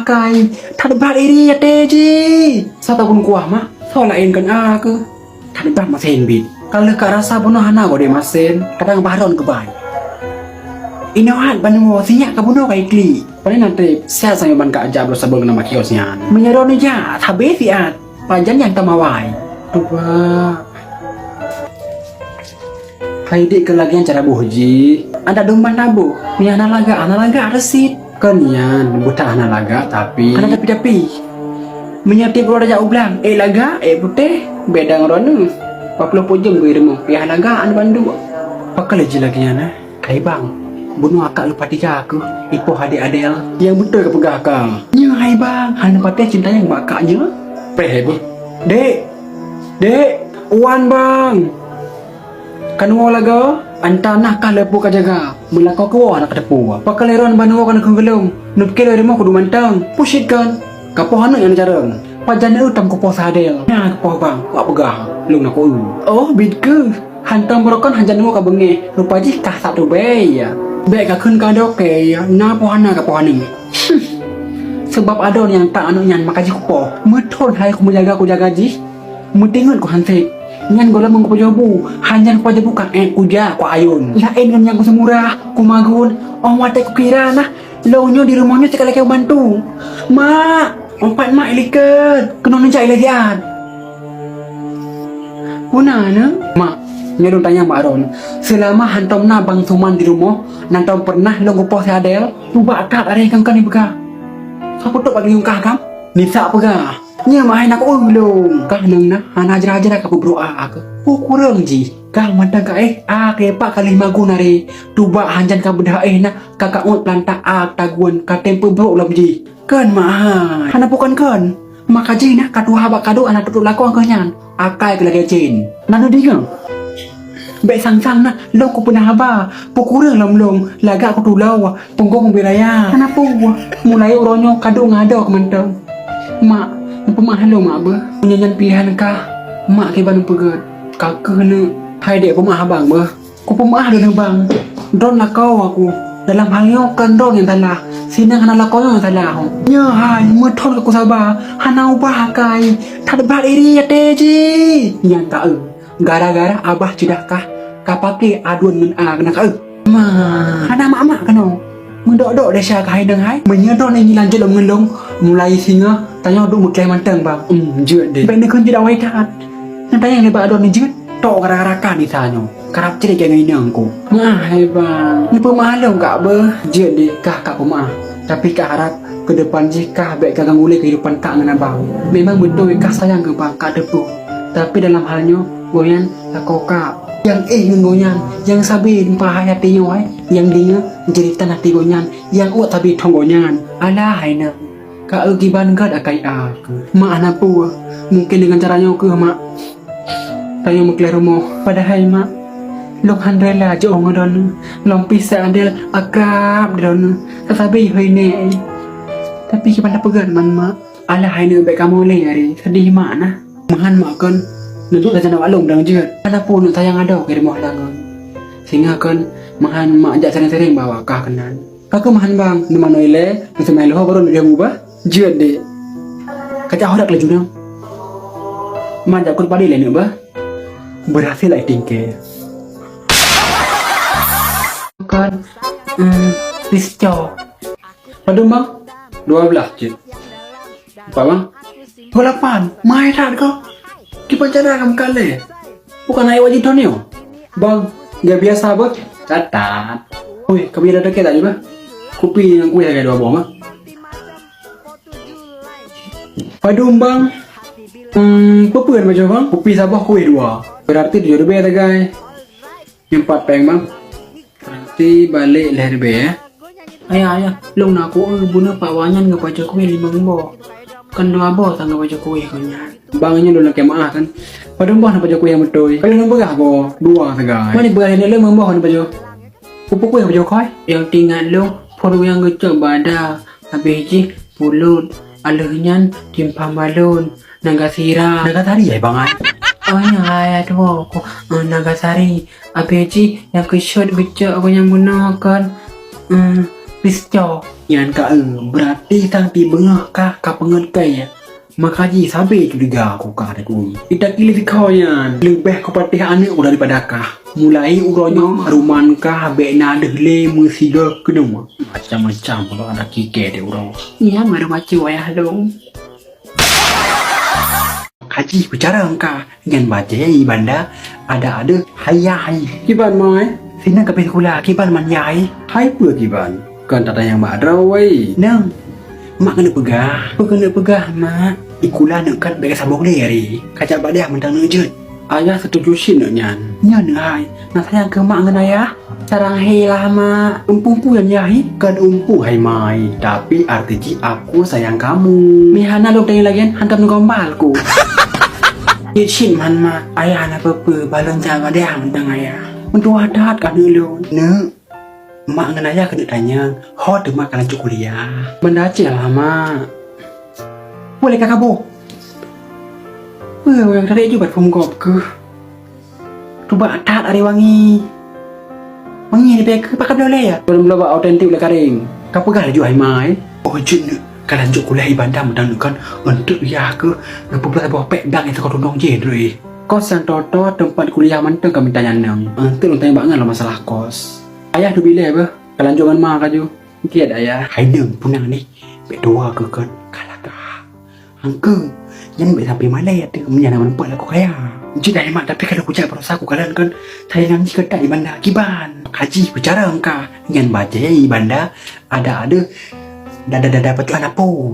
pakai talibat iri ya teji satu pun kuah mah solain kan aku talibat masin bit kalau ke rasa bunuh hana gode masin kadang baron ke bay inohan banu sinya ke bunuh kai kli paling nanti saya sampai ban ka ajab lo sebelum nama kiosnya menyerone ja tabe fiat pajan yang tamawai dua hai dik ke lagian cara buji ada domba nabu ni analaga resit kenian buta analaga tapi ana tapi menyerti keluar jauh belang laga putih beda ngoronu 40 pujung gue iremu ya laga an bandu pakal lagi na kai bang bunuh akak lupa tiga aku ipo hadi adel yang betul ke pegakang nya hai bang hana patih cinta yang bakaknya preh dek uan bang kan laga antanah kah lepu ka jaga mula kau kewa nak depu pakaleron banu kan gelung nut kilo remo kudu mantang pusit kan kapohana yang jarang pajana utam ko posadel nya ko bang wa pegah lung nak oh bidke hantam brokan hanjan mo ka bengi rupaji kah satu be ya be ka kun ka doke ya na pohana ka pohana sebab adon yang tak anu nyan makaji kupo meton hai ku jaga ji mutingun ku hanse nyan gola mengko jobu hanjan ku jobu ka kuja ku ayun lain ngan yang ku semurah ku magun wate ku kira nah lawnyo di rumahnya sekali kau bantu mak empat mak iliket kena mencari latihan punana mak nyodong tanya mak Ron selama hantom na bang suman di rumah nantom pernah lo ngupoh sadel lupa akak ada yang kan ibuka siapa tu bagi yung kakam nisa apa nya main aku ulung kah nang na hana ajar ka bro aku kurang ji kah mandang ka pak kali magunare tuba hanjan ka bedah na kakak ngut planta taguan ka tempo bro lam ji kan mah hana bukan kan maka ji na kadua ba kado anak tu lakon ka nyan akai ke lagi jin nanu dinga be sang na lo ko pernah ba pukurang lom laga aku tulau punggong beraya kenapa mulai uronyo kado ngado kementeng mak pemahan lo mak ba nyanyan pilihan kah mak ke banu pegat kakek ne hai dek pemah bang ba ku pemah do bang don la kau aku dalam halnya kan don yang salah sinang hana la kau yang salah nya hai muthon ku sabar hana ubah kai tadbat iri ya teji yang tak gara-gara abah cidakah kapake aduan men nak ma hana mak kano mendok-dok desa kai deng hai menyedon ini lanjut mengelong mulai singa tanya duk mukai mantang bang jeut deh ben kun tidak wai kat tanya yang lebat adon jeut tok gara-gara kan ditanya karap ciri kayak ngini aku hai bang ni pemahalau gak be jeut deh kah kak pemah tapi kak harap ke depan jika baik kagak ngulai kehidupan kak dengan abang memang betul kak sayang ke bang kak depu tapi dalam halnya goyan kak yang ngonyan yang sabi pahaya tiyo hai yang dia cerita hati gonyan yang uat tabi tonggonyan ala haina ka giban gad akai aku mak anak pu mungkin dengan caranya ke mak tayo mukleromo padahal mak lok handela jo ngodon long pisah andel akrab don sabi hoine tapi kiban pegan man mak ala haina baik kamu le hari sedih mak nah mahan mak kan nunjuk saja nak walung dang jeut ana pun sayang ada ke rumah langon sehingga kan mahan mak ajak sering-sering bawa kah kenan kakak mahan bang nama noile bisa main loh baru dia ubah jeut deh kacau hodak laju dong majak kun padi lain ubah berhasil lah tingke kan pisco padum bang 12 jeut apa bang 8 mai tak kau kita cara kamu kali bukan air wajib tonio bang gak biasa apa catat wih kami ada deket aja bah kopi yang kue kayak 2 bom ah padum bang pepuan macam bang kopi sabah kue 2 berarti 7 lebih ada guys 4 peng bang berarti balik leher be ya ayah long naku bunuh pak wanyan gak baca kue 5 bo kan 2 bo tangga baca kue konya bangnya dulu nak kemah kan padahal bah nak baca kue yang betul kalau nak berah bo 2 segar mana berah ni le membah nak baca pupuk kue baca koi yang tinggal lo poru yang gecek bada habis ji pulut alehnya timpang balon nagasira nagasari ya bang oh ya tu aku nagasari habis ji yang kecek gecek aku yang guna kan Pisco, yan ka berarti tang tibengah ka pengerti ya. Makanya sabi curiga aku ka ada kui. Kita pilih kau yan. Lebih kepatihan udah daripada kah. Mulai uronyo ruman kah bena dehle musida kenuma. Macam-macam kalau ada kike de uro. Iya maru macu ayah dong. Haji bicara engkau dengan baca ibanda ada hayai. Kiban mai. Sina ka kula kiban man yai. Hai pua kiban. Kan tak ada yang mak rawai. Nang, mak kena pegah mak. Ikula nak kan bagi sabong leri. Kacak badah mentang nejut. Ayah setuju sih nak nyan. Nyan hai. Nak sayang ke mak ngan ayah. Sarang hei lah mak. Umpu yang yahi. Kan umpu hai mai. Tapi arti aku sayang kamu. Mihana lu tanya lagi hantam ngombalku. Yishin man mak. Ayah nak pepe balon jaga badah mentang ayah. Untuk adat kan lu. Nek. Mak ngan ayah kena tanya, hot mak kalan cuk kuliah. Benda aja lah mak. Boleh kakak bo? Yang tadi juga pemgop ke. Coba atat hari wangi. Wangi ni pek pakai boleh ya? Belum belum autentik boleh karing. Kau pegang lagi hai mai. Oh jin kalan cuk kuliah ibanda mendang kan untuk ya ke. Ngapa boleh bawa pek bang itu kau tolong je doi. Kos yang toto tempat kuliah manteng kami tanya nang. Nanti lu tanya banget lah masalah kos. Ayah tu bila apa? Kalian jangan mak kaju. Kiat ayah. Hai deng punang ni. Berdoa ke kan. Kalakah. Angke. Jangan sampai malai tu. Menyana nampak lah aku kaya. Jika hemat tapi kalau aku cakap berusaha aku kalian kan. Saya nanti kata ibanda kiban. Haji bicara engkau. Jangan baca ibanda. Ada. Dah dapat tu anak po.